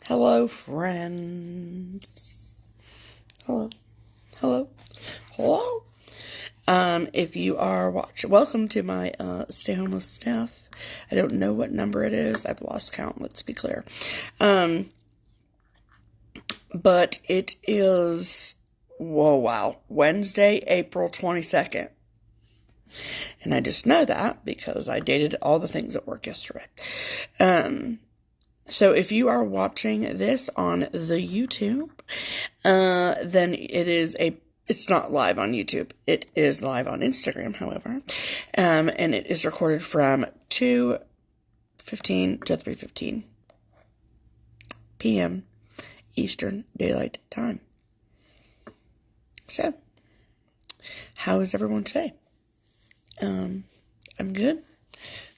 Hello, friends. Hello. Hello. Hello. If you are welcome to my, Stay Home with Steph. I don't know what number it is. I've lost count, let's be clear. But it is, Wednesday, April 22nd. And I just know that because I dated all the things at work yesterday. So if you are watching this on the YouTube, then it's not live on YouTube. It is live on Instagram, however. And it is recorded from 2:15 to 3:15 p.m. Eastern Daylight Time. So, how is everyone today? I'm good.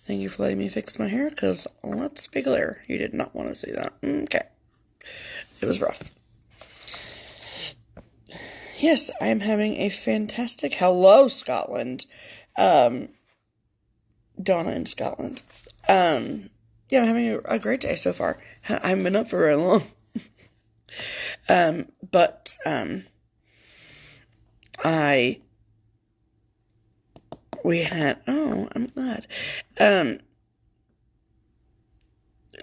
Thank you for letting me fix my hair, because let's be clear, you did not want to see that. Okay. It was rough. Yes, I am having a fantastic... Hello, Scotland. Donna in Scotland. Yeah, I'm having a great day so far. I haven't been up for very long. I'm glad.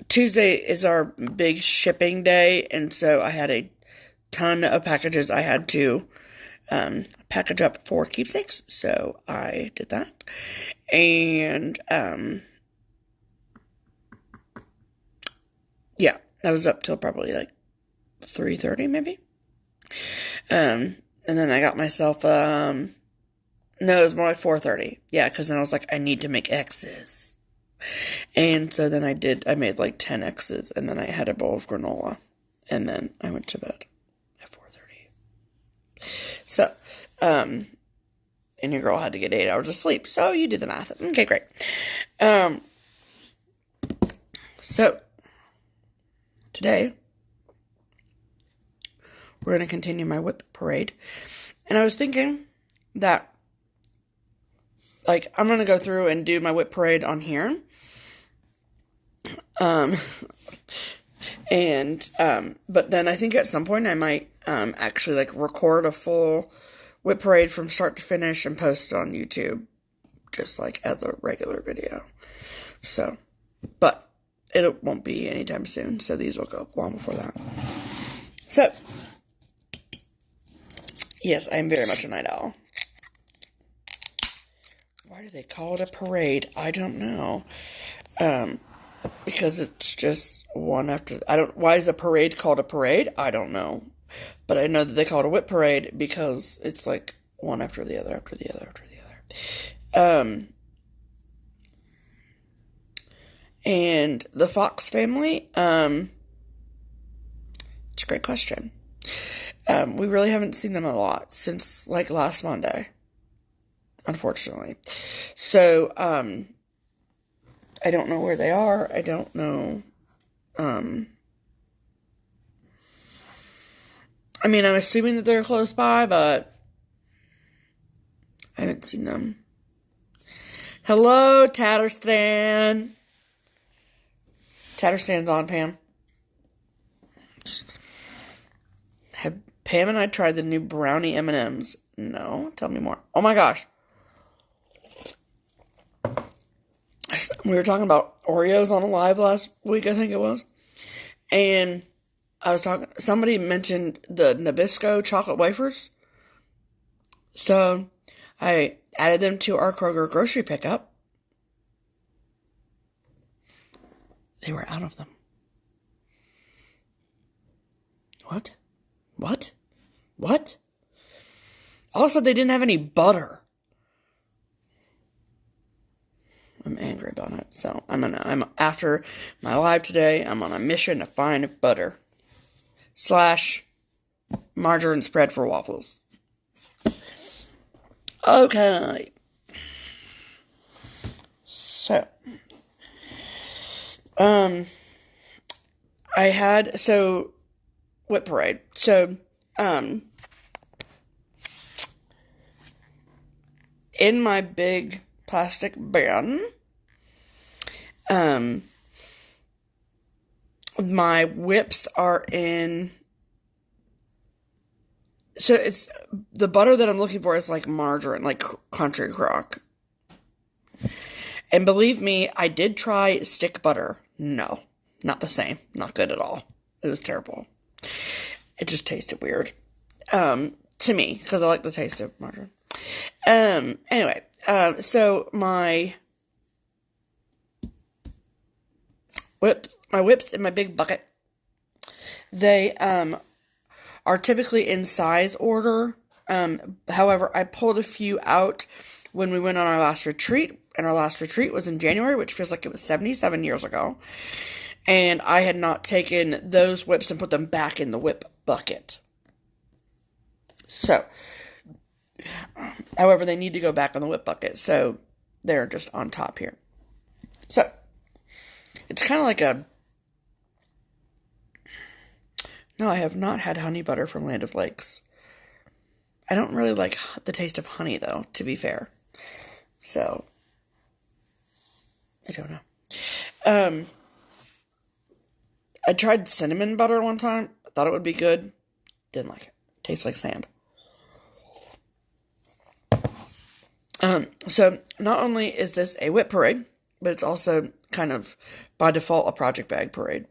Tuesday is our big shipping day, and so I had a ton of packages I had to package up for keepsakes, so I did that. And yeah, I was up till probably like 3:30 maybe. And then I got myself no, it was more like 4:30. Yeah, because then I was like, I need to make X's. And so then I made like 10 X's, and then I had a bowl of granola, and then I went to bed at 4:30. So, and your girl had to get 8 hours of sleep, so you do the math. Okay, great. So, today, we're going to continue my whip parade, and I was thinking that, like, I'm going to go through and do my whip parade on here, but then I think at some point I might, actually, like, record a full whip parade from start to finish and post it on YouTube, just, like, as a regular video. So, but it won't be anytime soon, so these will go up long before that. So, yes, I am very much a night owl. Why do they call it a parade? I don't know. Because it's just one after... Why is a parade called a parade? I don't know. But I know that they call it a whip parade because it's like one after the other, after the other, after the other. And the Fox family, it's a great question. We really haven't seen them a lot since, like, last Monday, unfortunately. So, I don't know where they are. I don't know. I mean, I'm assuming that they're close by, but I haven't seen them. Hello, Tatterstan. Tatterstan's on, Pam. Have Pam and I tried the new brownie M&Ms? No, tell me more. Oh my gosh. We were talking about Oreos on a live last week, I think it was. And somebody mentioned the Nabisco chocolate wafers. So I added them to our Kroger grocery pickup. They were out of them. What? Also, they didn't have any butter. I'm angry about it. So I'm after my live today, I'm on a mission to find butter / margarine spread for waffles. Okay. So, whip parade. So, in my big plastic bin, My whips are in... So it's... The butter that I'm looking for is like margarine, like country crock. And believe me, I did try stick butter. No, not the same. Not good at all. It was terrible. It just tasted weird. To me, because I like the taste of margarine. Anyway, so my whips in my big bucket, they, are typically in size order. However, I pulled a few out when we went on our last retreat, and our last retreat was in January, which feels like it was 77 years ago. And I had not taken those whips and put them back in the whip bucket. So, however, they need to go back in the whip bucket, so they're just on top here. So, it's kind of like a... No, I have not had honey butter from Land of Lakes. I don't really like the taste of honey, though, to be fair. So, I don't know. I tried cinnamon butter one time. I thought it would be good. Didn't like it. Tastes like sand. So, not only is this a whip parade, but it's also kind of, by default, a project bag parade.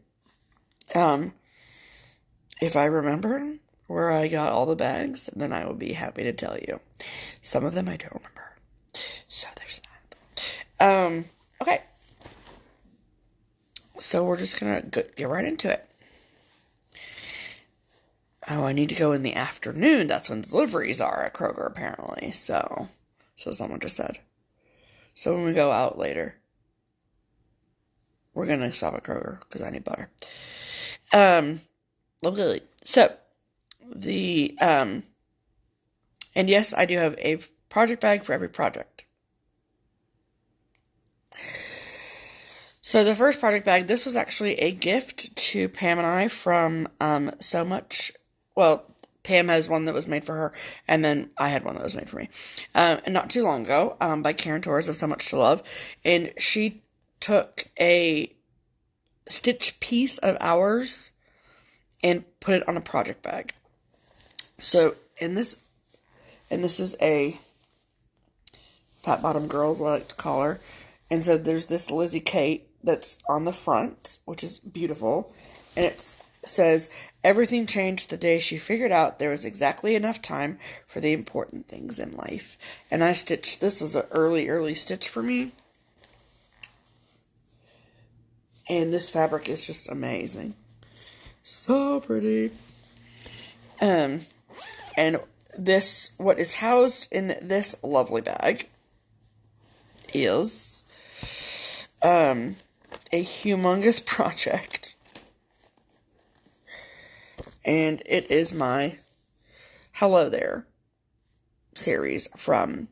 If I remember where I got all the bags, then I will be happy to tell you. Some of them I don't remember. So, there's that. Okay. So, we're just gonna get right into it. Oh, I need to go in the afternoon. That's when deliveries are at Kroger, apparently. So someone just said. So when we go out later, we're going to stop at Kroger because I need butter. Okay. So, and yes, I do have a project bag for every project. So the first project bag, this was actually a gift to Pam and I from So Much. Well, Pam has one that was made for her, and then I had one that was made for me. And not too long ago, by Karen Torres of So Much to Love. And she took a stitch piece of ours and put it on a project bag. So, and this is a fat bottom girl, is what I like to call her. And so there's this Lizzie Kate that's on the front, which is beautiful. And it says, everything changed the day she figured out there was exactly enough time for the important things in life. And I stitched, this was an early stitch for me. And this fabric is just amazing. So pretty. And this, what is housed in this lovely bag is a humongous project. And it is my Hello There series from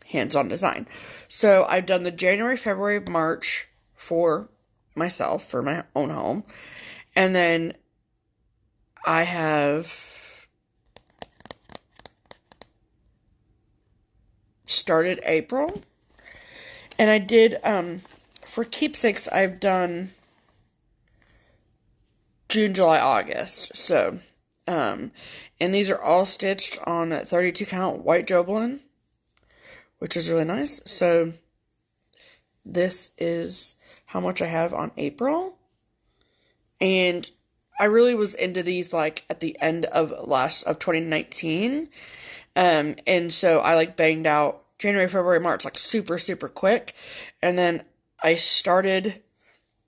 Hands On Design. So I've done the January, February, March for myself, for my own home. And then I have started April. And I did, for keepsakes, I've done June, July, August. So, and these are all stitched on 32 count white Jobelan, which is really nice. So, this is how much I have on April. And I really was into these, like, at the end of 2019. And so I, like, banged out January, February, March, like, super, super quick. And then I started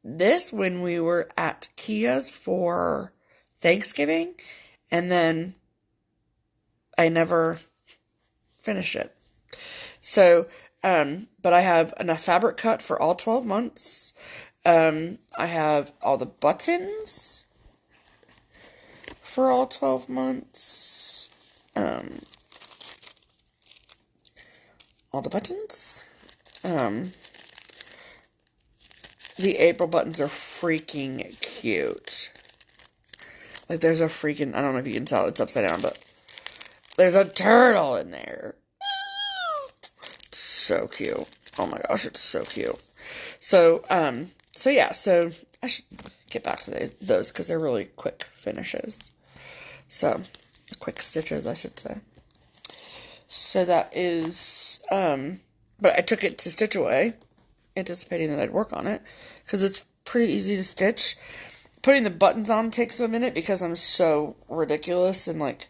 this when we were at Kia's for Thanksgiving, and then I never finished it. So, but I have enough fabric cut for all 12 months. I have all the buttons for all 12 months. All the buttons. The April buttons are freaking cute. Like, there's a freaking, I don't know if you can tell, it's upside down, but there's a turtle in there. So cute. Oh my gosh, it's so cute. So yeah, so I should get back to those because they're really quick finishes. So, quick stitches, I should say. So that is, but I took it to Stitch Away, anticipating that I'd work on it, because it's pretty easy to stitch. Putting the buttons on takes a minute because I'm so ridiculous and like,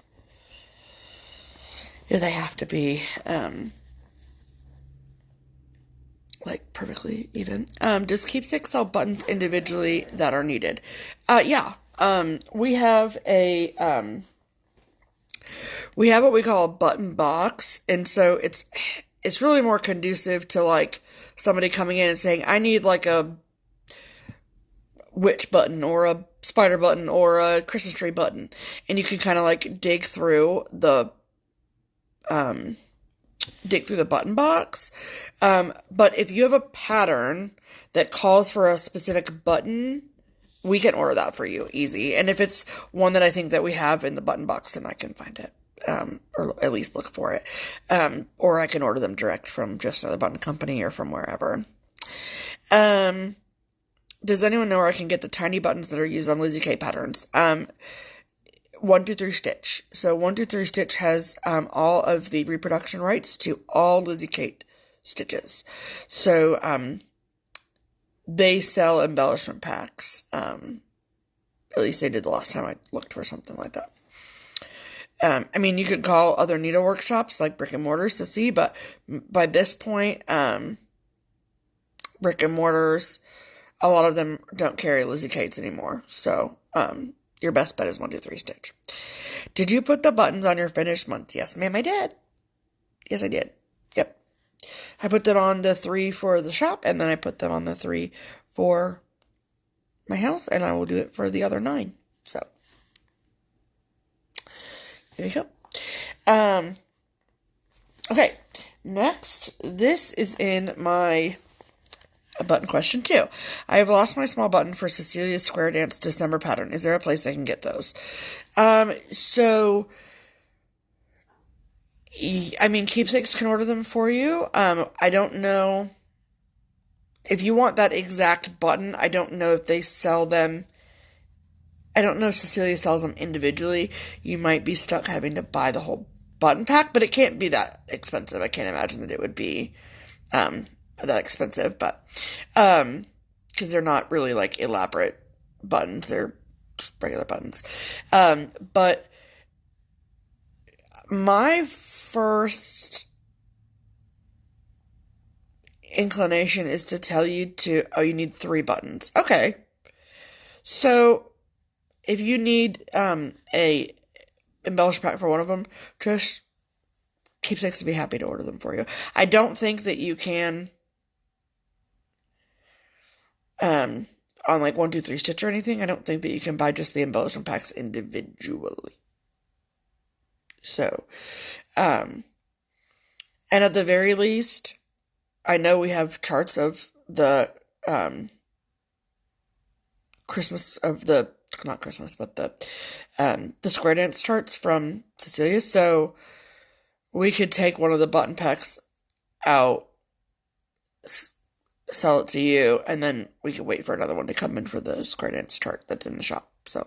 yeah, they have to be, like perfectly even. Does Keepsake sell buttons individually that are needed? Yeah. We have what we call a button box, and so it's really more conducive to like somebody coming in and saying, I need like a witch button or a spider button or a Christmas tree button, and you can kind of like dig through the button box. But if you have a pattern that calls for a specific button, we can order that for you easy. And if it's one that I think that we have in the button box, then I can find it. Or at least look for it. Or I can order them direct from just another button company or from wherever. Does anyone know where I can get the tiny buttons that are used on Lizzie Kate patterns? 123 Stitch. So 123 Stitch has all of the reproduction rights to all Lizzie Kate stitches. So they sell embellishment packs. At least they did the last time I looked for something like that. I mean, you could call other needle workshops like Brick and Mortars to see, but by this point, Brick and Mortars, a lot of them don't carry Lizzie Kate's anymore. So, your best bet is 123 Stitch. Did you put the buttons on your finished months? Yes, ma'am, I did. Yes, I did. Yep. I put them on the 3 for the shop, and then I put them on the 3 for my house, and I will do it for the other 9. So, there you go. Okay, next, this is in my button question 2. I have lost my small button for Cecilia's Square Dance December pattern. Is there a place I can get those? So, I mean, Keepsakes can order them for you. I don't know if you want that exact button. I don't know if they sell them. I don't know if Cecilia sells them individually. You might be stuck having to buy the whole button pack, but it can't be that expensive. I can't imagine that it would be that expensive, but because they're not really like elaborate buttons, they're just regular buttons. But my first inclination is to tell you you need 3 buttons. Okay, so if you need a embellish pack for one of them, just Keepsakes would be happy to order them for you. I don't think that you can on like 123 Stitch or anything. I don't think that you can buy just the embellishment packs individually. So, and at the very least, I know we have charts of the not Christmas, but the Square Dance charts from Cecilia. So we could take one of the button packs out, sell it to you, and then we could wait for another one to come in for the Square Dance chart that's in the shop. So,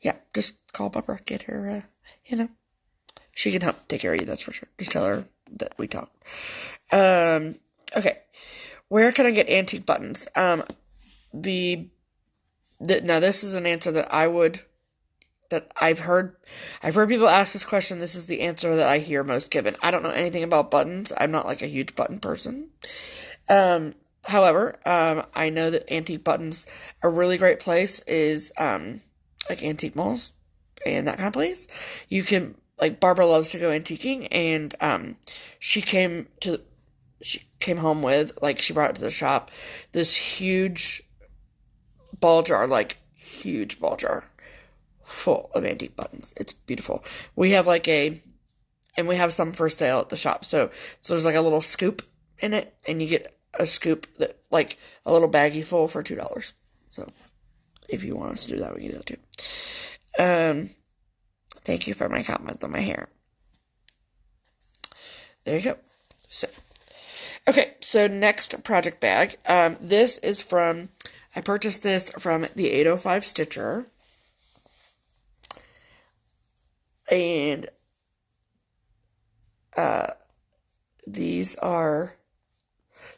yeah, just call Barbara, get her, she can help take care of you, that's for sure. Just tell her that we talked. Okay. Where can I get antique buttons? Now this is an answer that I've heard people ask this question. This is the answer that I hear most given. I don't know anything about buttons. I'm not like a huge button person. However, I know that antique buttons, a really great place is, like antique malls and that kind of place. You can, like, Barbara loves to go antiquing, and, she came home with, like, she brought it to the shop, this huge ball jar full of antique buttons. It's beautiful. We have and we have some for sale at the shop. So there's like a little scoop in it, and you get a scoop that, like, a little baggie full for $2. So if you want us to do that, we can do that too. Thank you for my comment on my hair. There you go. So, okay, so next project bag. This is from I purchased this from the 805 Stitcher. And these are...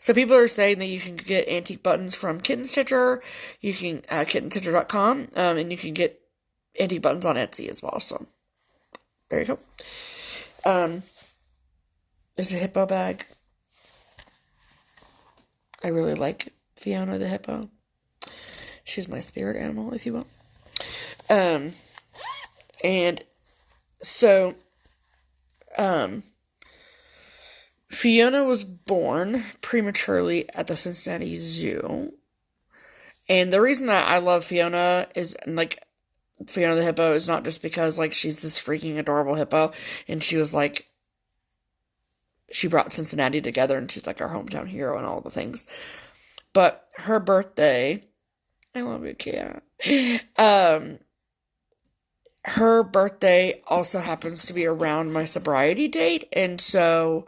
So people are saying that you can get antique buttons from Kitten Stitcher. You can, kittenstitcher.com. And you can get antique buttons on Etsy as well. So, there you go. There's a hippo bag. I really like Fiona the hippo. She's my spirit animal, if you will. And so, Fiona was born prematurely at the Cincinnati Zoo. And the reason that I love Fiona is, like, Fiona the hippo is not just because, like, she's this freaking adorable hippo, and she was, like, she brought Cincinnati together, and she's, like, our hometown hero and all the things. But her birthday, I love you, Kia. Her birthday also happens to be around my sobriety date, and so,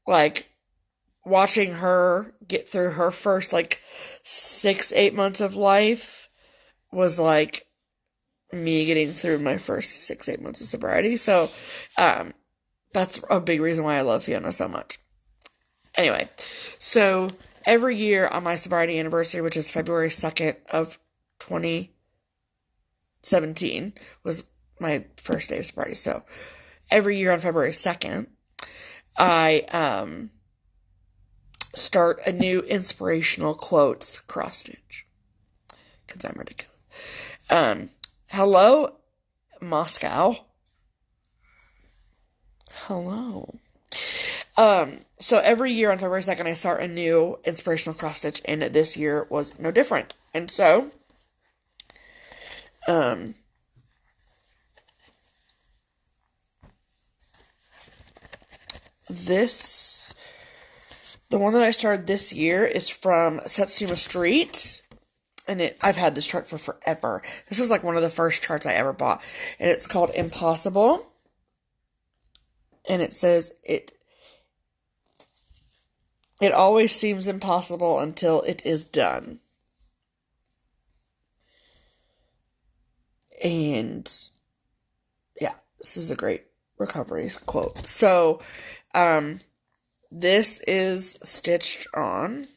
like, watching her get through her first, like, 6-8 months of life was, like, me getting through my first 6-8 months of sobriety. So, that's a big reason why I love Fiona so much. Anyway, so every year on my sobriety anniversary, which is February 2nd of 2017, was my first day of sobriety. So every year on February 2nd, I start a new inspirational quotes cross stitch. Because I'm ridiculous. Hello, Moscow. Hello. So every year on February 2nd, I start a new inspirational cross stitch, and this year was no different. And so, the one that I started this year is from Satsuma Street, and I've had this chart for forever. This was like one of the first charts I ever bought, and it's called Impossible, and it says, it always seems impossible until it is done. And, yeah, this is a great recovery quote. So, this is stitched on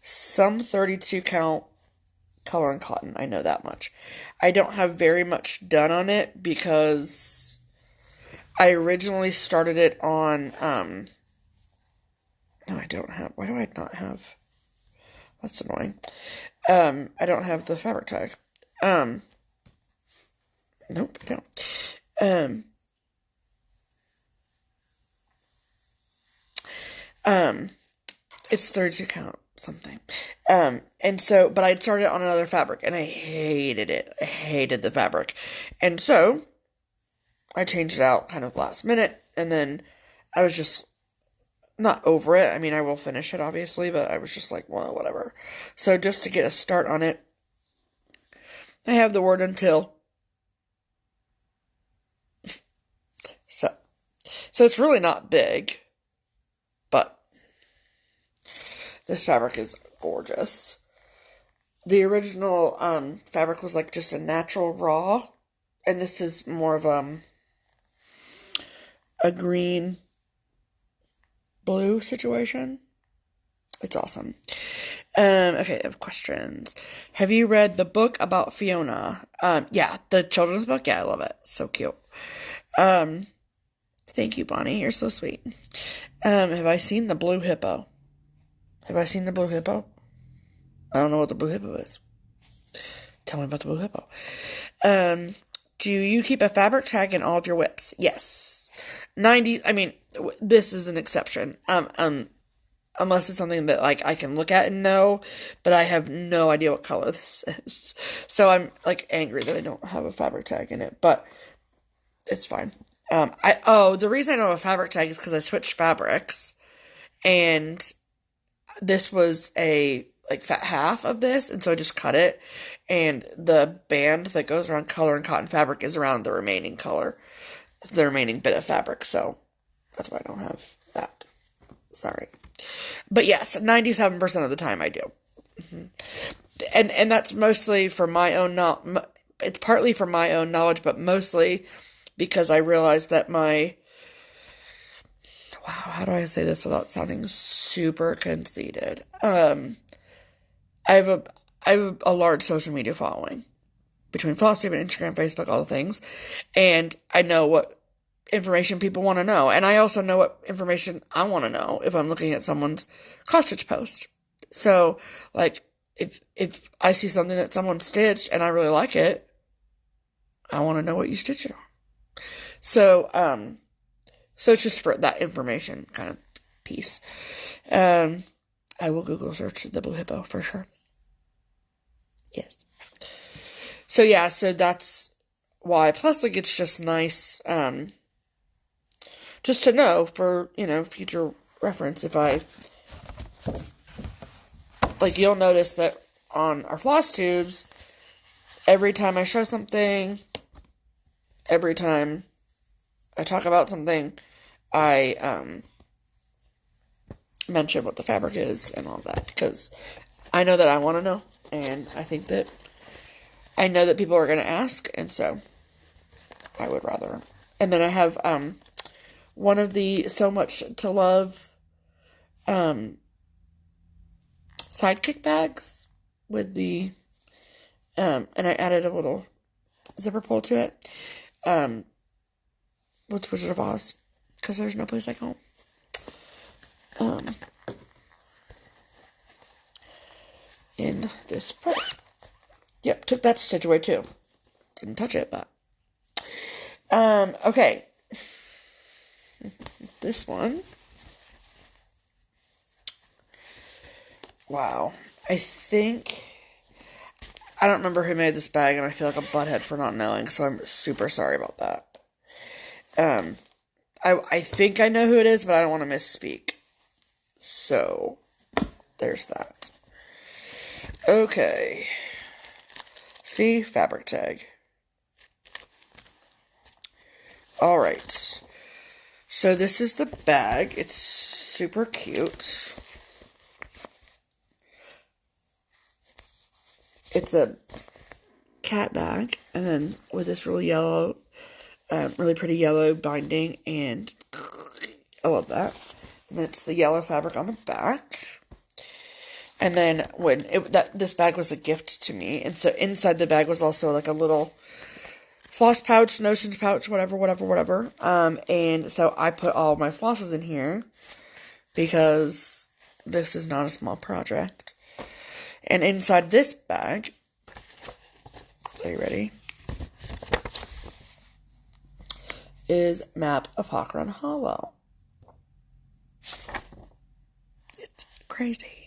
some 32 count color and cotton. I know that much. I don't have very much done on it because I originally started it on, no, I don't have, why do I not have, that's annoying. I don't have the fabric tag. Nope, I don't. It's 32 count something. And so, but I'd started on another fabric, and I hated it. I hated the fabric. And so, I changed it out kind of last minute, and then I was just not over it. I mean, I will finish it, obviously, but I was just like, well, whatever. So, just to get a start on it, I have the word until. So it's really not big, but this fabric is gorgeous. The original fabric was like just a natural raw, and this is more of a green blue situation. It's awesome. Okay, I have questions. Have you read the book about Fiona? Yeah, the children's book. Yeah, I love it. So cute. Thank you, Bonnie. You're so sweet. Have I seen the blue hippo? Have I seen the blue hippo? I don't know what the blue hippo is. Tell me about the blue hippo. Do you keep a fabric tag in all of your whips? Yes. 90, I mean, this is an exception. Unless it's something that, like, I can look at and know, but I have no idea what color this is. So I'm, like, angry that I don't have a fabric tag in it, but it's fine. The reason I don't have a fabric tag is because I switched fabrics, and this was a, like, fat half of this, and so I just cut it, and the band that goes around color and cotton fabric is around the remaining color, the remaining bit of fabric, so that's why I don't have that. Sorry. But yes, 97% of the time I do. And that's mostly for my own it's partly for my own knowledge, but mostly because I realized that wow, how do I say this without sounding super conceited? I have a large social media following between FlosstTube and Instagram, Facebook, all the things, and I know what information people want to know, and I also know what information I want to know if I'm looking at someone's cross stitch post. So, like, if I see something that someone stitched and I really like it, I want to know what you stitched it on. So it's just for that information kind of piece. I will Google search the blue hippo for sure. Yes. So yeah, so that's why. Plus, like, it's just nice, just to know for, future reference. If I, like, you'll notice that on our floss tubes, every time I show something, every time I talk about something, I, mention what the fabric is and all that, because I know that I want to know, and I know that people are going to ask, and so I would rather. And then I have, one of the So Much to Love, sidekick bags with the, and I added a little zipper pull to it, with Wizard of Oz, because there's no place like home. In this part. Yep, took that stitch away too. Didn't touch it, but. Okay. This one. Wow. I don't remember who made this bag, and I feel like a butthead for not knowing, so I'm super sorry about that. I think I know who it is, but I don't want to misspeak. So, there's that. Okay. See? Fabric tag. Alright. So this is the bag. It's super cute. It's a cat bag, and then with this really pretty yellow binding, and I love that. And it's the yellow fabric on the back. And then this bag was a gift to me, and so inside the bag was also like a little floss pouch, notions pouch, whatever. And so I put all my flosses in here because this is not a small project. And inside this bag, are you ready? Is Map of Hawk Run Hollow. It's crazy.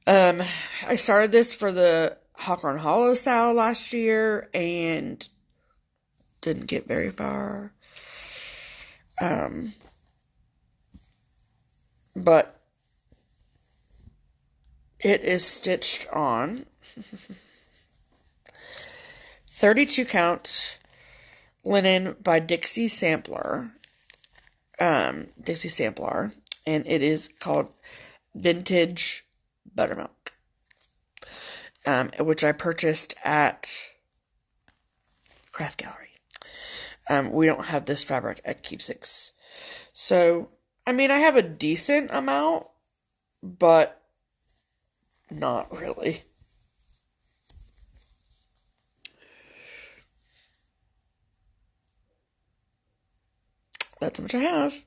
I started this for the Hawk Run Hollow sale last year and didn't get very far. But it is stitched on 32 count linen by Dixie Sampler. And it is called Vintage Buttermilk, which I purchased at Craft Gallery. We don't have this fabric at Keepsakes. So, I mean, I have a decent amount, but not really. That's how much I have.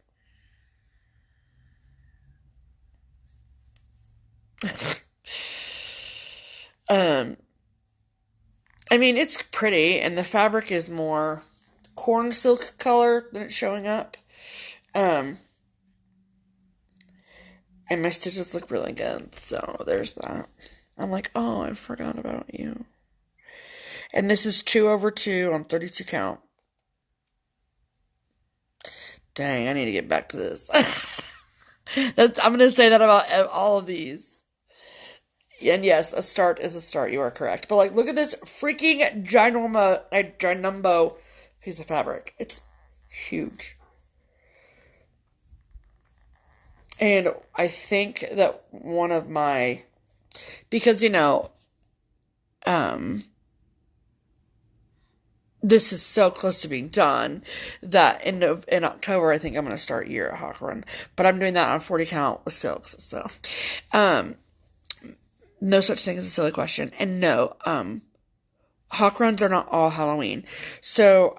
I mean, it's pretty, and the fabric is more corn silk color than it's showing up. And my stitches look really good, so there's that. I'm like, oh, I forgot about you. And this is 2/2 on 32 count. Dang, I need to get back to this. I'm going to say that about all of these. And yes, a start is a start. You are correct. But, like, look at this freaking ginormo piece of fabric. It's huge. And I think that one of my Because, this is so close to being done that in October, I think I'm going to start year at Hawk Run. But I'm doing that on 40 count with silks. So, no such thing as a silly question. And no, Hawk Runs are not all Halloween. So,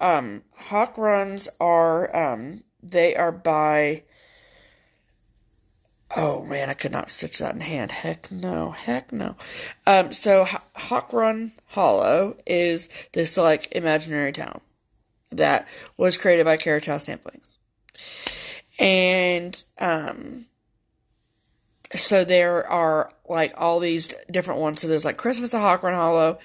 Hawk Runs are, they are by, oh man, I could not stitch that in hand. Heck no. So Hawk Run Hollow is this like imaginary town that was created by Carriage House Samplings. And, so there are like all these different ones. So there's like Christmas at Hawk Run Hollow.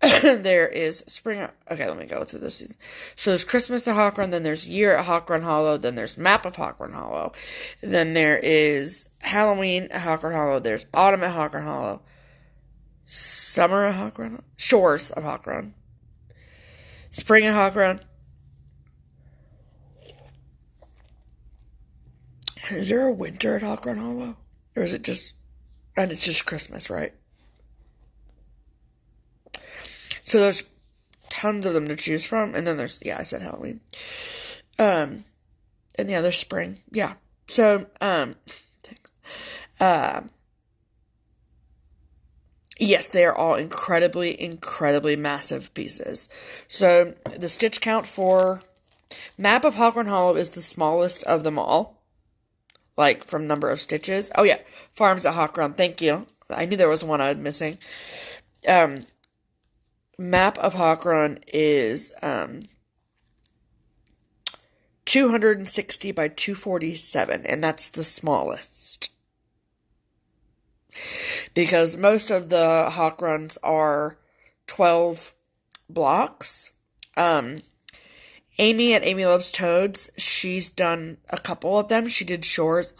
There is spring. Okay, let me go through this season. So there's Christmas at Hawk Run, then there's Year at Hawk Run Hollow, then there's Map of Hawk Run Hollow, then there is Halloween at Hawk Run Hollow, there's Autumn at Hawk Run Hollow, Summer at Hawk Run, Shores of Hawk Run, Spring at Hawk Run. Is there a winter at Hawk Run Hollow? Or is it just, and it's just Christmas, right? So there's tons of them to choose from. And then there's, yeah, I said Halloween. And yeah, there's spring. Yeah. So, thanks. Yes, they are all incredibly massive pieces. So the stitch count for Map of Hawk Run Hollow is the smallest of them all. Like, from number of stitches. Oh, yeah. Farms at Hawk Run. Thank you. I knew there was one I was missing. Map of Hawk Run is 260 by 247, and that's the smallest. Because most of the Hawk Runs are 12 blocks. Amy at Amy Loves Toads, she's done a couple of them. She did Shores.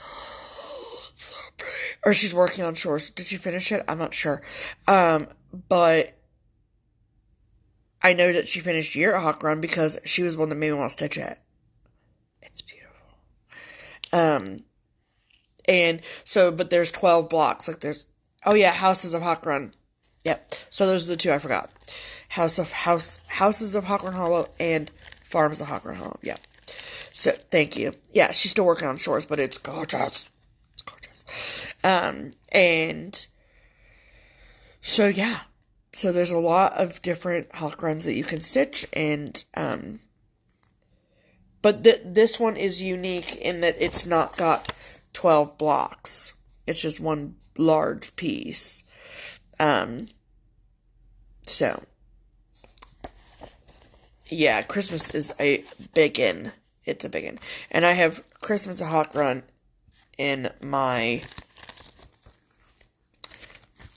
Or she's working on Shores. Did she finish it? I'm not sure. But I know that she finished Year at Hawk Run because she was one that made me want to stitch it. It's beautiful. And so, but there's 12 blocks. Like there's, oh yeah, Houses of Hawk Run. Yep. So those are the two I forgot. Houses of Hawk Run Hollow and Farms of Hawk Run Hollow. Yeah. So thank you. Yeah, she's still working on Shores, but it's gorgeous. It's gorgeous. And so yeah. So there's a lot of different Hawk Runs that you can stitch, and but this one is unique in that it's not got 12 blocks. It's just one large piece. So yeah, Christmas is a biggin. It's a biggin, and I have Christmas at Hawk Run in my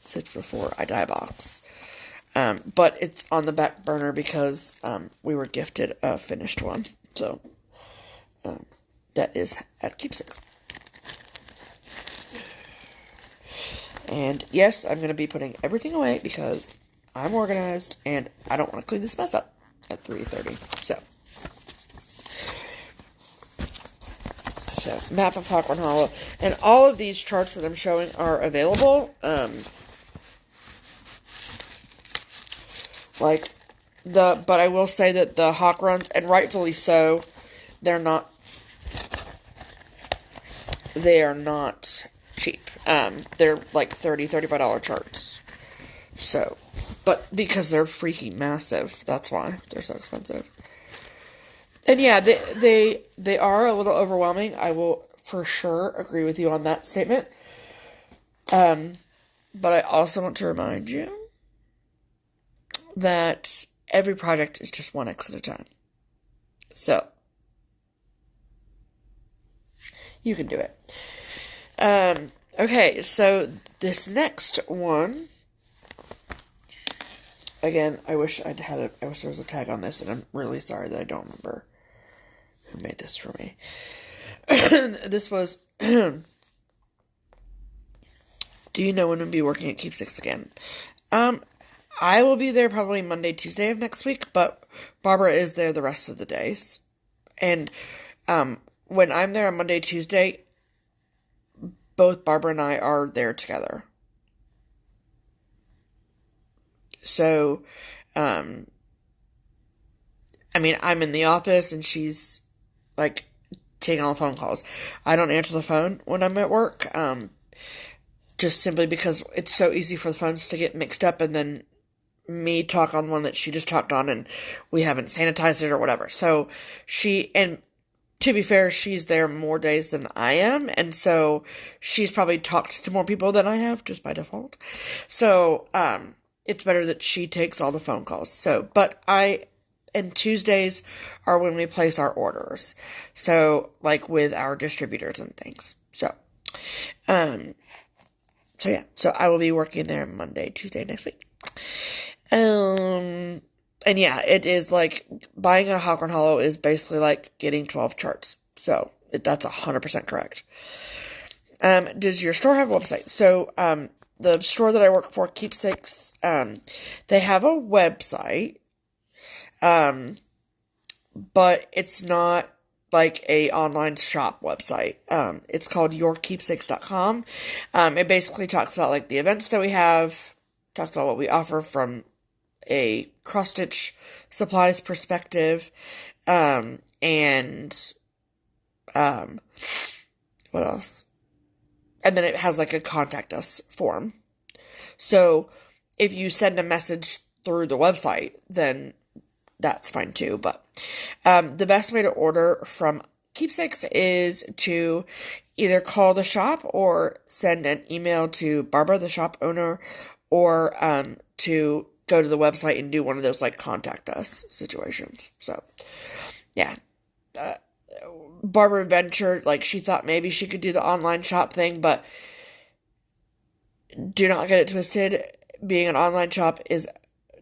Stitch Before I Die box. But it's on the back burner because we were gifted a finished one. So that is at Keepsakes. And yes, I'm going to be putting everything away because I'm organized and I don't want to clean this mess up at 3:30. So Map of Hawk Run Hollow. And all of these charts that I'm showing are available. But I will say that the Hawk Runs, and rightfully so, they are not cheap. They're like $35 charts. So, but because they're freaking massive, that's why they're so expensive. And yeah, they are a little overwhelming. I will for sure agree with you on that statement. But I also want to remind you that every project is just one X at a time. So, you can do it. Okay, so this next one, again, I wish there was a tag on this, and I'm really sorry that I don't remember who made this for me. This was, do you know when we'll be working at Keepsakes again? I will be there probably Monday, Tuesday of next week, but Barbara is there the rest of the days. And when I'm there on Monday, Tuesday, both Barbara and I are there together. So, I mean, I'm in the office and she's like taking all the phone calls. I don't answer the phone when I'm at work, just simply because it's so easy for the phones to get mixed up and then me talk on one that she just talked on and we haven't sanitized it or whatever. So and to be fair, she's there more days than I am, and so she's probably talked to more people than I have just by default. So, it's better that she takes all the phone calls. So, and Tuesdays are when we place our orders. So, like with our distributors and things. Um, yeah. So I will be working there Monday, Tuesday next week. And yeah, it is like buying a Hawk Hollow is basically like getting 12 charts. So that's 100% correct. Does your store have a website? So, the store that I work for, Keepsakes, they have a website, but it's not like a online shop website. It's called yourkeepsakes.com. It basically talks about like the events that we have, talks about what we offer from a cross-stitch supplies perspective, and what else? And then it has like a contact us form. So if you send a message through the website, then that's fine too. But the best way to order from Keepsakes is to either call the shop or send an email to Barbara, the shop owner, or to go to the website and do one of those like contact us situations. So yeah, Barbara ventured, like she thought maybe she could do the online shop thing, but do not get it twisted. Being an online shop is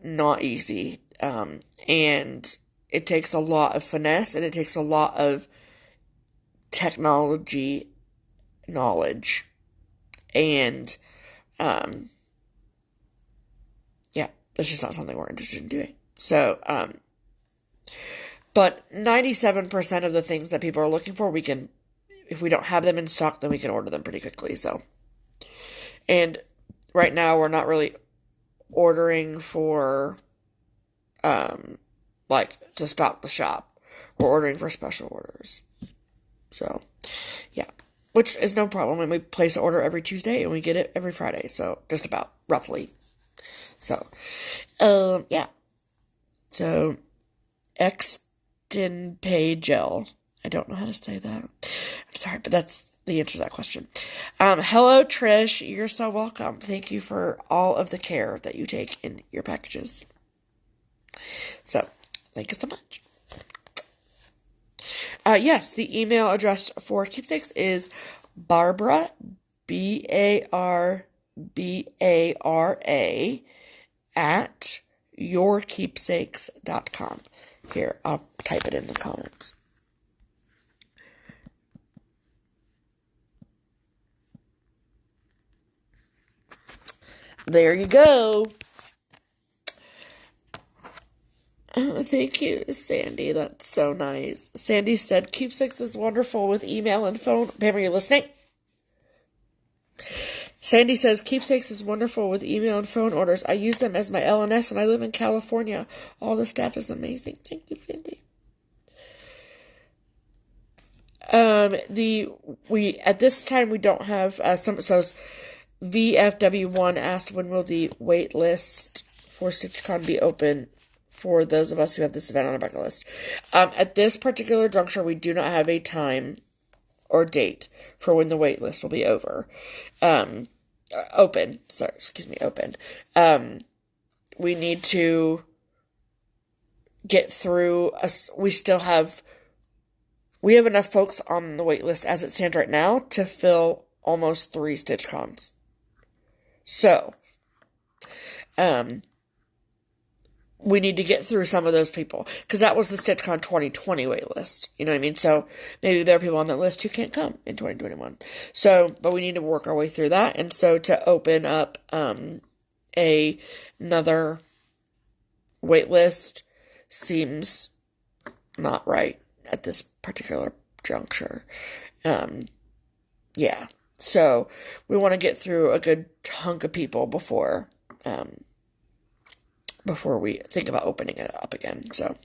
not easy. And it takes a lot of finesse and it takes a lot of technology knowledge. And, yeah, that's just not something we're interested in doing. So, but 97% of the things that people are looking for, if we don't have them in stock, then we can order them pretty quickly. So, and right now we're not really ordering for, like to stock the shop. We're ordering for special orders. So, yeah, which is no problem. And we place an order every Tuesday and we get it every Friday. So, just about roughly. So, yeah. So, Extenpay Gel. I don't know how to say that. I'm sorry, but that's the answer to that question. Hello, Trish. You're so welcome. Thank you for all of the care that you take in your packages. So, thank you so much. Yes, the email address for Keepsakes is Barbara, BARBARA, at yourkeepsakes.com. Here, I'll type it in the comments. There you go. Thank you, Sandy. That's so nice. Sandy said, Keepsakes is wonderful with email and phone. Pam, are you listening? Sandy says, Keepsakes is wonderful with email and phone orders. I use them as my LNS and I live in California. All the staff is amazing. Thank you, Sandy. At this time we don't have so VFW1 asked when will the wait list for Sitcom be open for those of us who have this event on our bucket list. At this particular juncture, we do not have a time or date for when the wait list will be open. Sorry, excuse me, open. We need to get through we have enough folks on the wait list as it stands right now to fill almost 3 StitchCons. So, we need to get through some of those people. Because that was the StitchCon 2020 wait list. You know what I mean? So, maybe there are people on that list who can't come in 2021. So, but we need to work our way through that. And so, to open up another wait list seems not right at this particular juncture. Yeah. So, we want to get through a good hunk of people before before we think about opening it up again. So,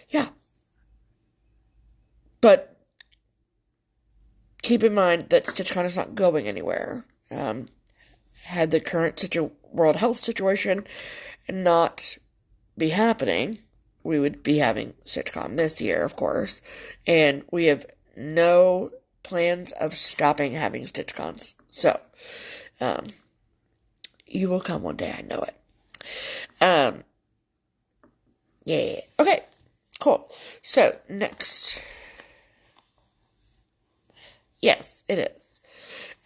yeah. But keep in mind that StitchCon is not going anywhere. Had the current world health situation not be happening, we would be having Sitcom this year, of course, and we have no plans of stopping having StitchCons. So, you will come one day, I know it. Yeah. Okay, cool. So, next. Yes, it is.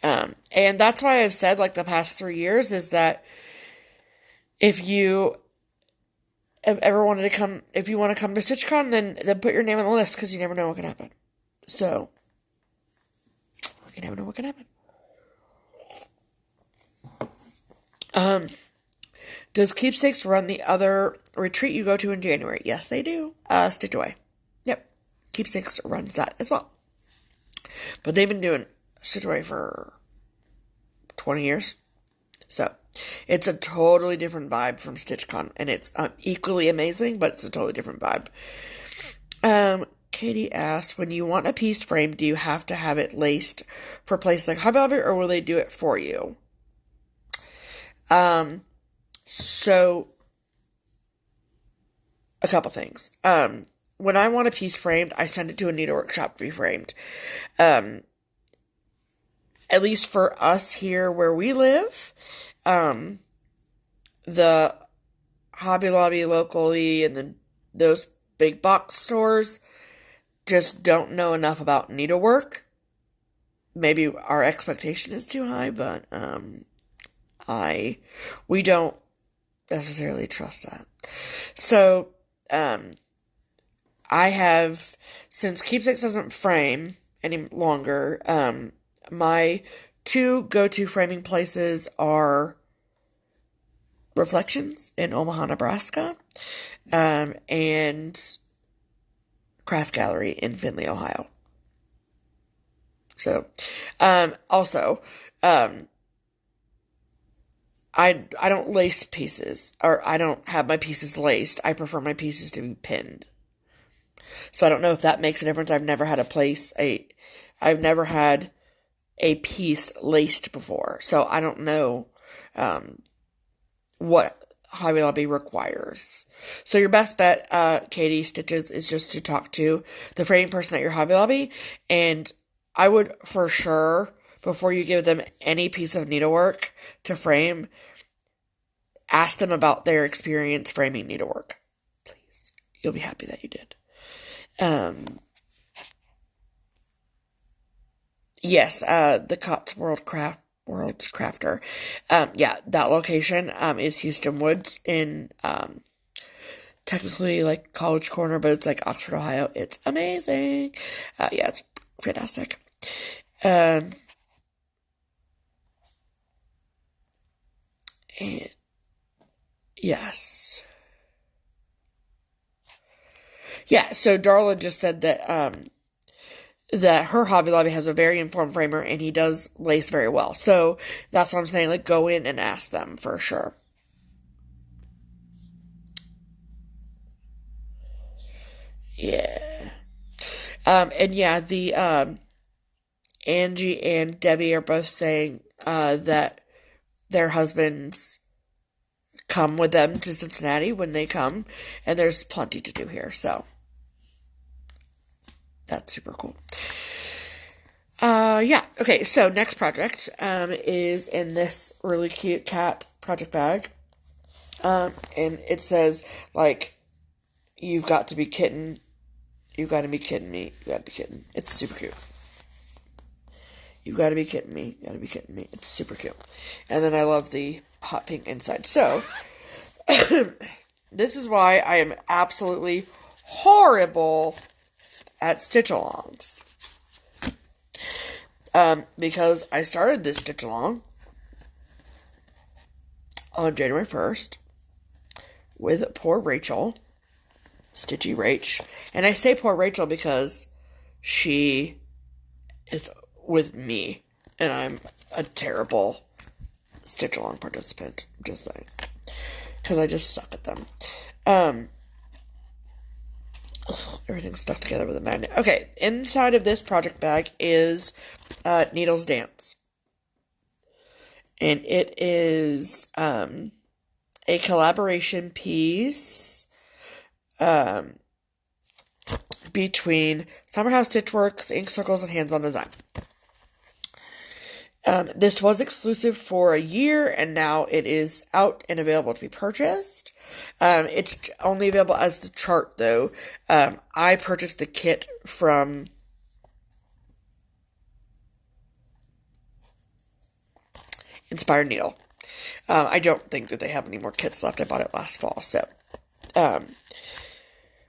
And that's why I've said, like, the past 3 years is that if you ever wanted to come, if you want to come to StitchCon, then put your name on the list, because you never know what can happen. So, you never know what can happen. Does Keepsakes run the other retreat you go to in January? Yes, they do. Stitch Away. Yep. Keepsakes runs that as well. But they've been doing Stitch Away for 20 years. So, it's a totally different vibe from StitchCon, and it's equally amazing, but it's a totally different vibe. Katie asked, when you want a piece framed, do you have to have it laced for places like Hobby Lobby, or will they do it for you? So, a couple things. When I want a piece framed, I send it to a needlework shop to be framed. At least for us here where we live, the Hobby Lobby locally and those big box stores just don't know enough about needlework. Maybe our expectation is too high, but we don't necessarily trust that. So, I have, since Keepsakes doesn't frame any longer, my two go-to framing places are Reflections in Omaha, Nebraska, and Craft Gallery in Findlay, Ohio. So, also, I don't lace pieces, or I don't have my pieces laced. I prefer my pieces to be pinned. So I don't know if that makes a difference. I've never had a piece laced before. So I don't know, what Hobby Lobby requires. So your best bet, Katie Stitches, is just to talk to the framing person at your Hobby Lobby, and I would for sure, before you give them any piece of needlework to frame, ask them about their experience framing needlework. Please. You'll be happy that you did. Yes, the Cotswold World's Crafter. Yeah, that location, is Houston Woods in, technically, like, College Corner, but it's, like, Oxford, Ohio. It's amazing. Yeah, it's fantastic. And yes. Yeah, so Darla just said that, that her Hobby Lobby has a very informed framer, and he does lace very well. So, that's what I'm saying, like, go in and ask them, for sure. Yeah. And yeah, the, Angie and Debbie are both saying, that their husbands come with them to Cincinnati when they come, and there's plenty to do here, so that's super cool. Yeah, okay, so next project, is in this really cute cat project bag, and it says, like, you've got to be kidding, you gotta be kidding me, you gotta be kidding. It's super cute. You gotta be kidding me, you gotta be kidding me. It's super cute. And then I love the hot pink inside. So, this is why I am absolutely horrible at stitch-alongs. Because I started this stitch-along on January 1st with poor Rachel, Stitchy Rach. And I say poor Rachel because she is with me, and I'm a terrible stitch-along participant, just saying. because I just suck at them. Um, Everything's stuck together with a magnet. Okay, inside of this project bag is Needles Dance. And it is a collaboration piece between Summerhouse Stitchworks, Ink Circles, and Hands On Design. This was exclusive for a year, and now it is out and available to be purchased. It's only available as the chart, though. I purchased the kit from Inspired Needle. I don't think that they have any more kits left. I bought it last fall, so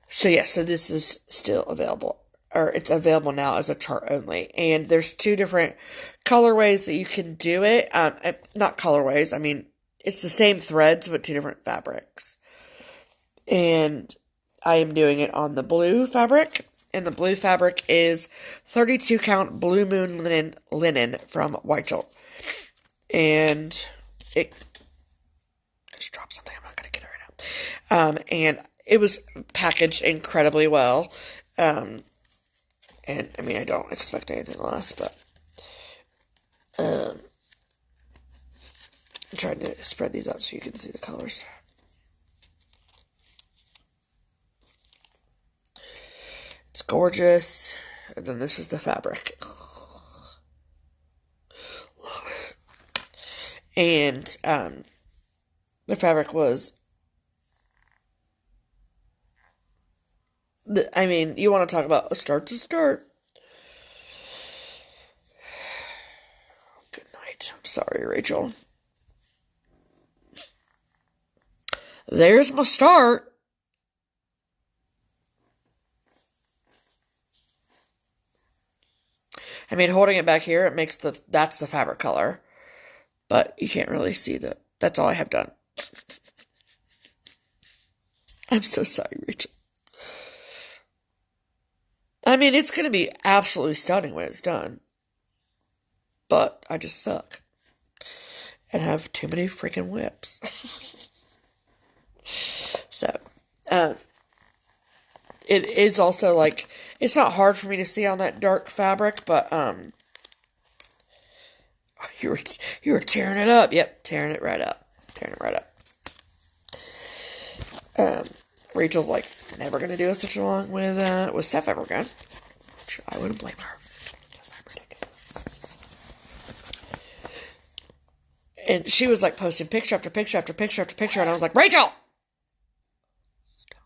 this is still available. Or it's available now as a chart only. And there's 2 different colorways that you can do it. Not colorways, I mean, it's the same threads, but 2 different fabrics. And I am doing it on the blue fabric. And the blue fabric is 32 count Blue Moon linen from Whitechel. And it just dropped something. I'm not going to get it right now. And it was packaged incredibly well. And, I mean, I don't expect anything less, but I'm trying to spread these out so you can see the colors. It's gorgeous. And then this is the fabric. Love it. And the fabric was... I mean, you want to talk about a start to start. Good night. I'm sorry, Rachel. There's my start. I mean, holding it back here, it makes that's the fabric color. But you can't really see that's all I have done. I'm so sorry, Rachel. I mean, it's going to be absolutely stunning when it's done. But I just suck. And have too many freaking whips. So, it is also like, it's not hard for me to see on that dark fabric, but, you were tearing it up. Yep, tearing it right up. Rachel's like, never gonna do a stitch along with Steph ever again. Which I wouldn't blame her. Because I'm ridiculous. And she was like posting picture after picture after picture after picture, and I was like, Rachel! Stop.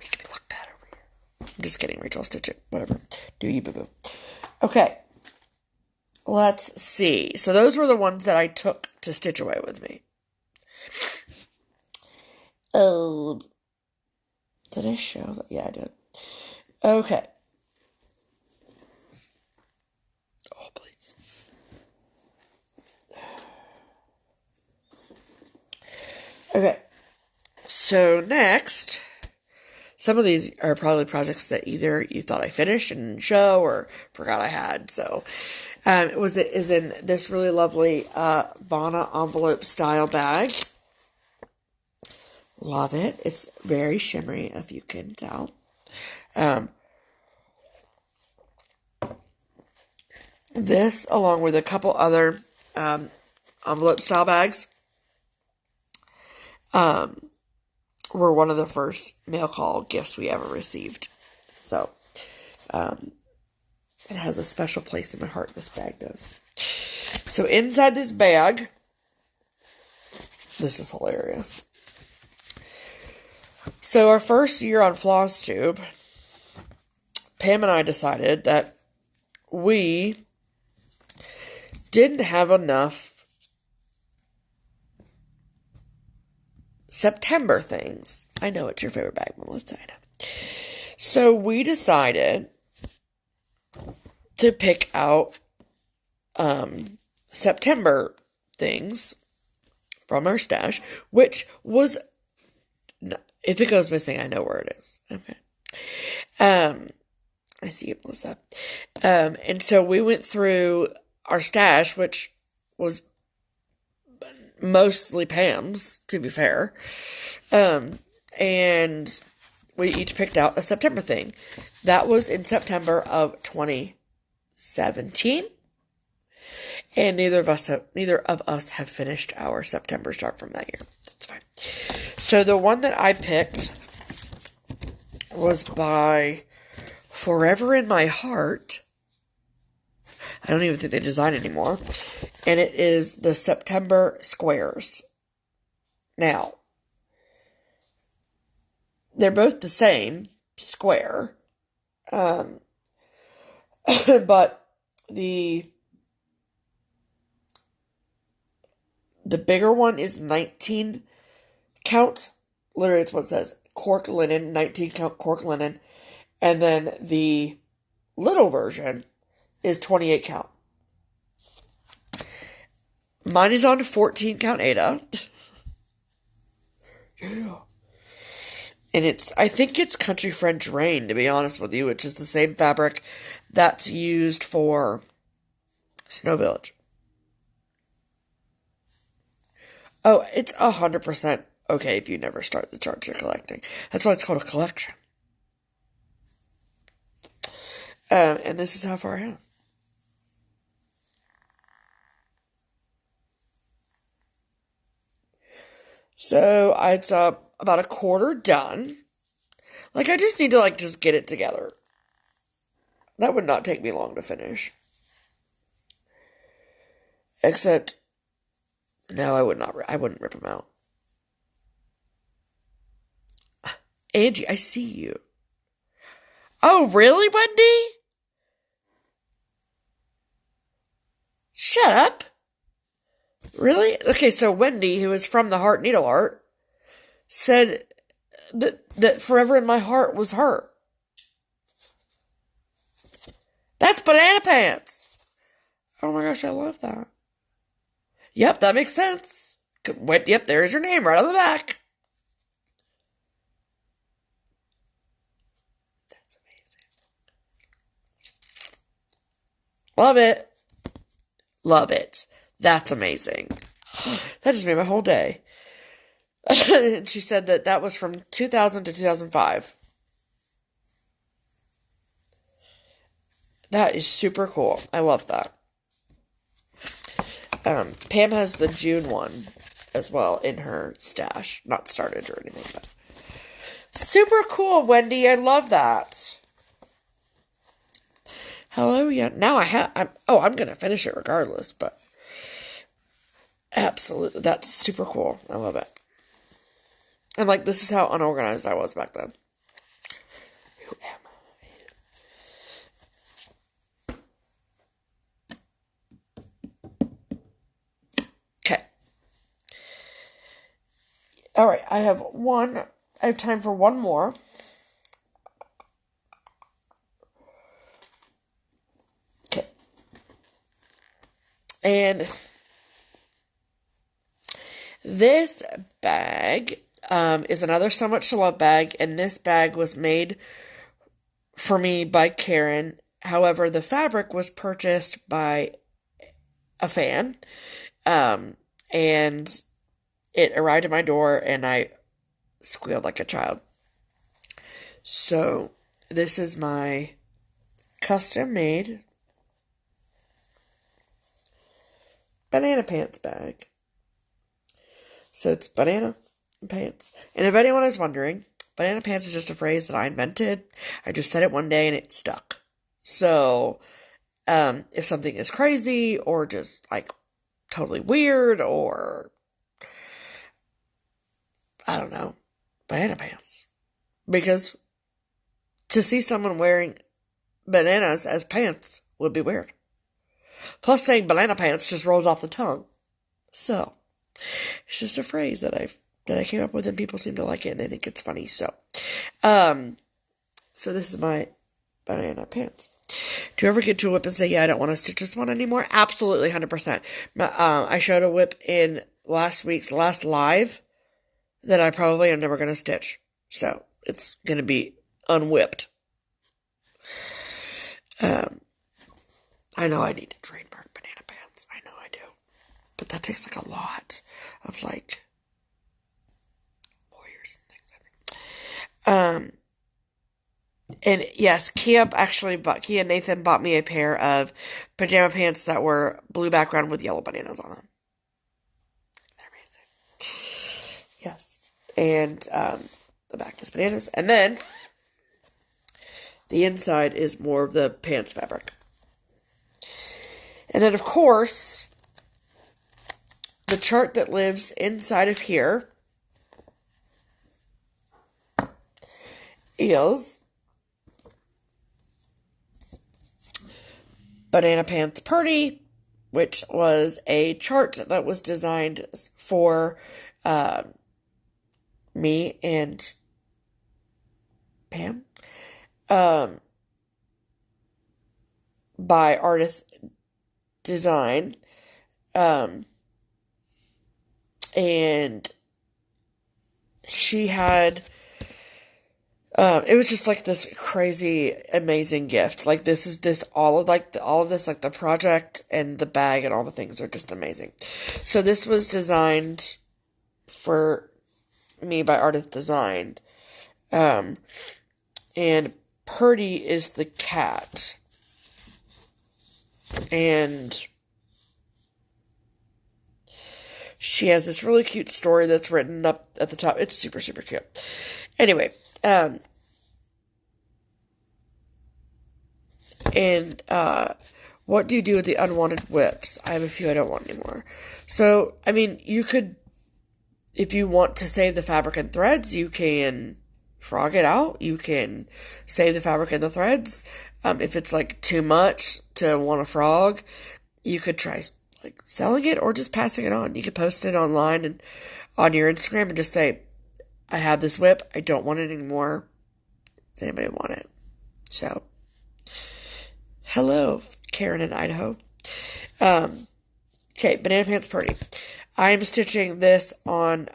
Making me look bad over here. I'm just kidding, Rachel, stitch it. Whatever. Do you, boo-boo. Okay. Let's see. So those were the ones that I took to stitch away with me. Did I show that? Yeah, I did. Okay. Oh, please. Okay. So next, some of these are probably projects that either you thought I finished and didn't show or forgot I had. So, it is in this really lovely Vana envelope style bag. Love it. It's very shimmery, if you can tell. This, along with a couple other envelope style bags, were one of the first mail call gifts we ever received. So, it has a special place in my heart, this bag does. So inside this bag, this is hilarious. So our first year on FlossTube, Pam and I decided that we didn't have enough September things. I know it's your favorite bag, Melissa. I know. So we decided to pick out September things from our stash, which was... If it goes missing, I know where it is. Okay. I see you, Melissa. And so we went through our stash, which was mostly Pam's, to be fair. And we each picked out a September thing. That was in September of 2017. And neither of us have finished our September chart from that year. That's fine. So the one that I picked was by Forever in My Heart. I don't even think they design anymore. And it is the September squares. Now, they're both the same square. But the bigger one is 19 count. Literally, it's what it says. Cork linen, 19 count cork linen. And then the little version is 28 count. Mine is on 14 count Ada. Yeah. And I think it's Country French Rain, to be honest with you, which is the same fabric that's used for Snow Village. Oh, it's 100% okay if you never start the chart you're collecting. That's why it's called a collection. And this is how far I am. So it's about a quarter done. Like, I just need to just get it together. That would not take me long to finish. Except, no, I wouldn't rip them out. Angie, I see you. Oh, really, Wendy? Shut up. Really? Okay, so Wendy, who is from the Heart Needle Art, said that Forever in My Heart was her. That's Banana Pants. Oh my gosh, I love that. Yep, that makes sense. Yep, there's your name right on the back. That's amazing. Love it. Love it. That's amazing. That just made my whole day. And she said that was from 2000 to 2005. That is super cool. I love that. Pam has the June one as well in her stash. Not started or anything, but super cool, Wendy. I love that. Hello, yeah. Now I'm gonna finish it regardless, but absolutely, that's super cool. I love it. And this is how unorganized I was back then. Who am I? Okay. Alright, I have time for one more. Okay. And this bag is another So Much to Love bag, and this bag was made for me by Karen. However, the fabric was purchased by a fan, and it arrived at my door, and I squealed like a child. So, this is my custom-made banana pants bag. So it's banana pants. And if anyone is wondering, banana pants is just a phrase that I invented. I just said it one day and it stuck. So, if something is crazy or just totally weird or I don't know, banana pants. Because to see someone wearing bananas as pants would be weird. Plus saying banana pants just rolls off the tongue. So, it's just a phrase that I came up with and people seem to like it and they think it's funny. So this is my banana pants. Do you ever get to a whip and say, yeah, I don't want to stitch this one anymore? Absolutely, 100%. I showed a whip in last week's last live that I probably am never going to stitch. So it's going to be unwhipped. I know I need to trademark banana pants. I know I do. But that takes a lot. of like warriors and things. And yes, Kia and Nathan bought me a pair of pajama pants that were blue background with yellow bananas on them. They're amazing. Yes. And the back is bananas. And then the inside is more of the pants fabric. And then, of course, the chart that lives inside of here is Banana Pants Purdy, which was a chart that was designed for me and Pam by Artist Design. And she had, it was just like this crazy, amazing gift. Like all of this, like the project and the bag and all the things are just amazing. So this was designed for me by Artist Design. And Purdy is the cat. And she has this really cute story that's written up at the top. It's super, super cute. Anyway, what do you do with the unwanted whips? I have a few I don't want anymore. So, I mean, you could, if you want to save the fabric and threads, you can frog it out. You can save the fabric and the threads. If it's like too much to want a frog, you could try like selling it or just passing it on. You could post it online and on your Instagram and just say, I have this whip. I don't want it anymore. Does anybody want it? So, hello, Karen in Idaho. Okay, Banana Pants Purdy. I am stitching this on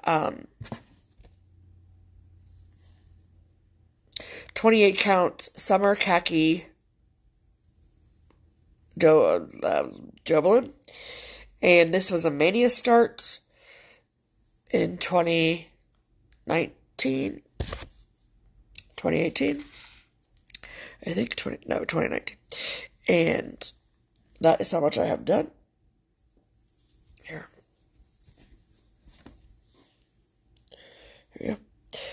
28 count summer khaki Jovelin. And this was a Mania start in 2018. I think 2019. And that is how much I have done. Here we go.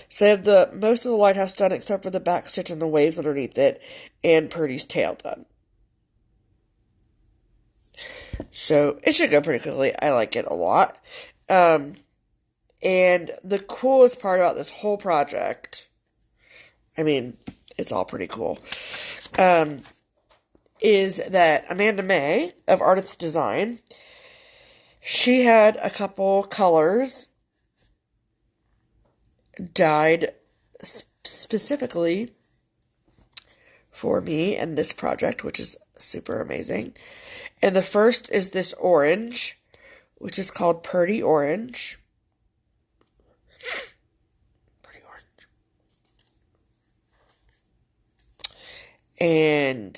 So I have most of the lighthouse done except for the back stitch and the waves underneath it and Purdy's tail done. So it should go pretty quickly. I like it a lot. And the coolest part about this whole project, I mean, it's all pretty cool, is that Amanda May of Artist Design, she had a couple colors dyed specifically for me and this project, which is super amazing. And the first is this orange, which is called Purdy Orange. Purdy Orange. And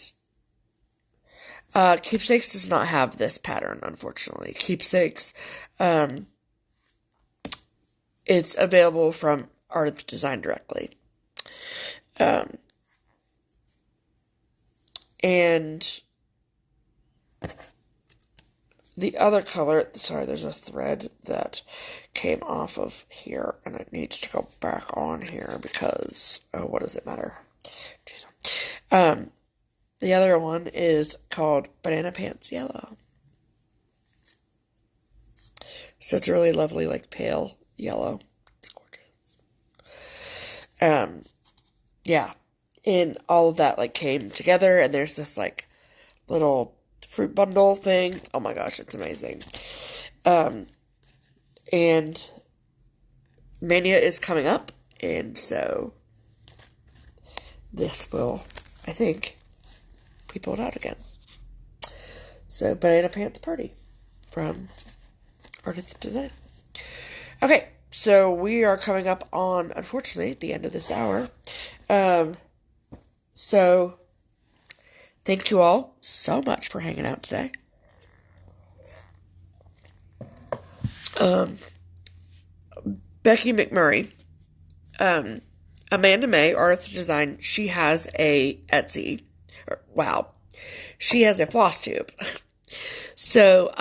Keepsakes does not have this pattern, unfortunately. Keepsakes, it's available from Artist Design directly. And the other color, sorry, there's a thread that came off of here, and it needs to go back on here because, what does it matter? Jeez. The other one is called Banana Pants Yellow. So it's a really lovely, like, pale yellow. It's gorgeous. Yeah. And all of that, like, came together, and there's this, like, little fruit bundle thing. Oh my gosh, it's amazing. And Mania is coming up, and so this will, I think, be pulled out again. So, Banana Pants Purdy from Artist Design. Okay, so we are coming up on, unfortunately, the end of this hour. So, thank you all so much for hanging out today. Becky McMurray, Amanda May, Artist Design, she has a Etsy. Wow. She has a floss tube. So,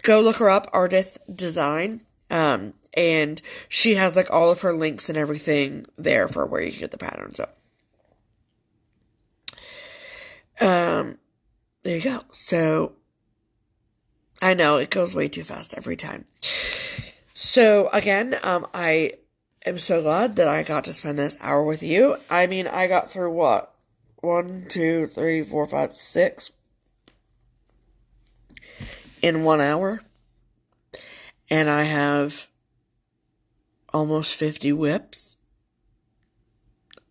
go look her up, Artist Design. And she has like all of her links and everything there for where you can get the patterns up. There you go. So, I know it goes way too fast every time. So, again, I am so glad that I got to spend this hour with you. I mean, I got through what? 1, 2, 3, 4, 5, 6 in 1 hour. And I have almost 50 whips.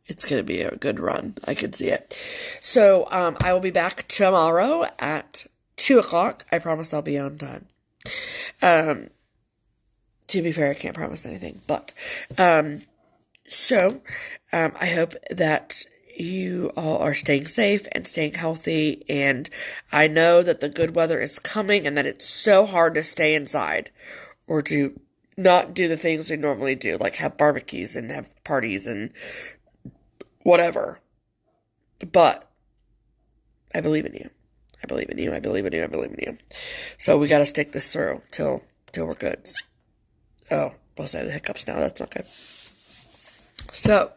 It's going to be a good run. I can see it. So, I will be back tomorrow at 2 o'clock. I promise I'll be on time. To be fair, I can't promise anything. But, I hope that you all are staying safe and staying healthy. And I know that the good weather is coming and that it's so hard to stay inside or to not do the things we normally do, like have barbecues and have parties and whatever. But I believe in you. I believe in you. I believe in you. I believe in you. So we got to stick this through till we're good. Oh, we'll say the hiccups now. That's not good. So,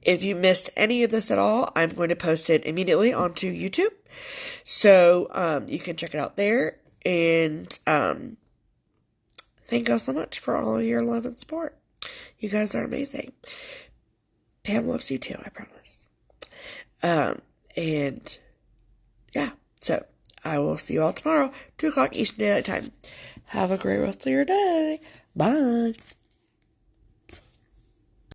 if you missed any of this at all, I'm going to post it immediately onto YouTube. So, you can check it out there. And, thank you so much for all your love and support. You guys are amazing. Pam loves you too, I promise. And yeah, so I will see you all tomorrow, 2 o'clock Eastern Daylight Time. Have a great rest of your day. Bye.